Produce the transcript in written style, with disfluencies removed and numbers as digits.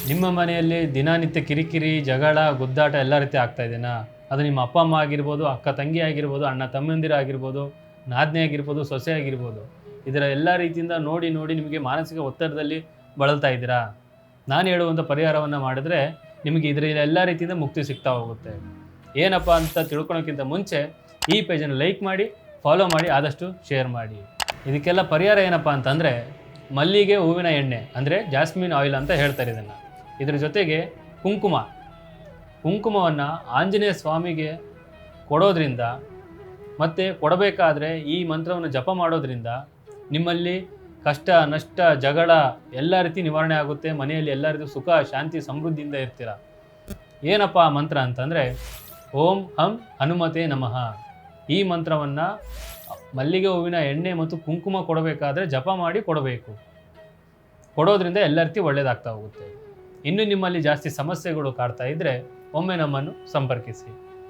ನಿಮ್ಮ ಮನೆಯಲ್ಲಿ ದಿನನಿತ್ಯ ಕಿರಿಕಿರಿ, ಜಗಳ, ಗುದ್ದಾಟ ಎಲ್ಲ ರೀತಿ ಆಗ್ತಾ ಇದೆನಾ? ಅದು ನಿಮ್ಮ ಅಪ್ಪ ಅಮ್ಮ ಆಗಿರ್ಬೋದು, ಅಕ್ಕ ತಂಗಿ ಆಗಿರ್ಬೋದು, ಅಣ್ಣ ತಮ್ಮಂದಿರು ಆಗಿರ್ಬೋದು, ನಾದ್ನಿ ಆಗಿರ್ಬೋದು, ಸೊಸೆ ಆಗಿರ್ಬೋದು. ಇದರ ಎಲ್ಲ ರೀತಿಯಿಂದ ನೋಡಿ ನೋಡಿ ನಿಮಗೆ ಮಾನಸಿಕ ಒತ್ತಡದಲ್ಲಿ ಬಳಲ್ತಾ ಇದ್ದೀರಾ? ನಾನು ಹೇಳುವಂಥ ಪರಿಹಾರವನ್ನು ಮಾಡಿದ್ರೆ ನಿಮಗೆ ಇದರಿಂದ ಎಲ್ಲ ರೀತಿಯಿಂದ ಮುಕ್ತಿ ಸಿಗ್ತಾ ಹೋಗುತ್ತೆ. ಏನಪ್ಪ ಅಂತ ತಿಳ್ಕೊಳೋಕ್ಕಿಂತ ಮುಂಚೆ ಈ ಪೇಜನ್ನು ಲೈಕ್ ಮಾಡಿ, ಫಾಲೋ ಮಾಡಿ, ಆದಷ್ಟು ಶೇರ್ ಮಾಡಿ. ಇದಕ್ಕೆಲ್ಲ ಪರಿಹಾರ ಏನಪ್ಪ ಅಂತಂದರೆ ಮಲ್ಲಿಗೆ ಹೂವಿನ ಎಣ್ಣೆ ಅಂದರೆ ಜಾಸ್ಮಿನ್ ಆಯಿಲ್ ಅಂತ ಹೇಳ್ತಾರೆ ಇದನ್ನು. ಇದರ ಜೊತೆಗೆ ಕುಂಕುಮವನ್ನು ಆಂಜನೇಯ ಸ್ವಾಮಿಗೆ ಕೊಡೋದ್ರಿಂದ ಮತ್ತು ಕೊಡಬೇಕಾದ್ರೆ ಈ ಮಂತ್ರವನ್ನು ಜಪ ಮಾಡೋದ್ರಿಂದ ನಿಮ್ಮಲ್ಲಿ ಕಷ್ಟ, ನಷ್ಟ, ಜಗಳ ಎಲ್ಲ ರೀತಿ ನಿವಾರಣೆ ಆಗುತ್ತೆ. ಮನೆಯಲ್ಲಿ ಎಲ್ಲ ರೀತಿ ಸುಖ, ಶಾಂತಿ, ಸಮೃದ್ಧಿಯಿಂದ ಇರ್ತೀರ. ಏನಪ್ಪ ಆ ಮಂತ್ರ ಅಂತಂದರೆ ಓಂ ಹಂ ಹನುಮತೆ ನಮಃ. ಈ ಮಂತ್ರವನ್ನು ಮಲ್ಲಿಗೆ ಹೂವಿನ ಎಣ್ಣೆ ಮತ್ತು ಕುಂಕುಮ ಕೊಡಬೇಕಾದ್ರೆ ಜಪ ಮಾಡಿ ಕೊಡಬೇಕು. ಕೊಡೋದ್ರಿಂದ ಎಲ್ಲ ರೀತಿ ಒಳ್ಳೆಯದಾಗ್ತಾ ಹೋಗುತ್ತೆ. ಇನ್ನು ನಿಮ್ಮಲ್ಲಿ ಜಾಸ್ತಿ ಸಮಸ್ಯೆಗಳು ಕಾಡ್ತಾ ಇದ್ದರೆ ಒಮ್ಮೆ ನಮ್ಮನ್ನು ಸಂಪರ್ಕಿಸಿ.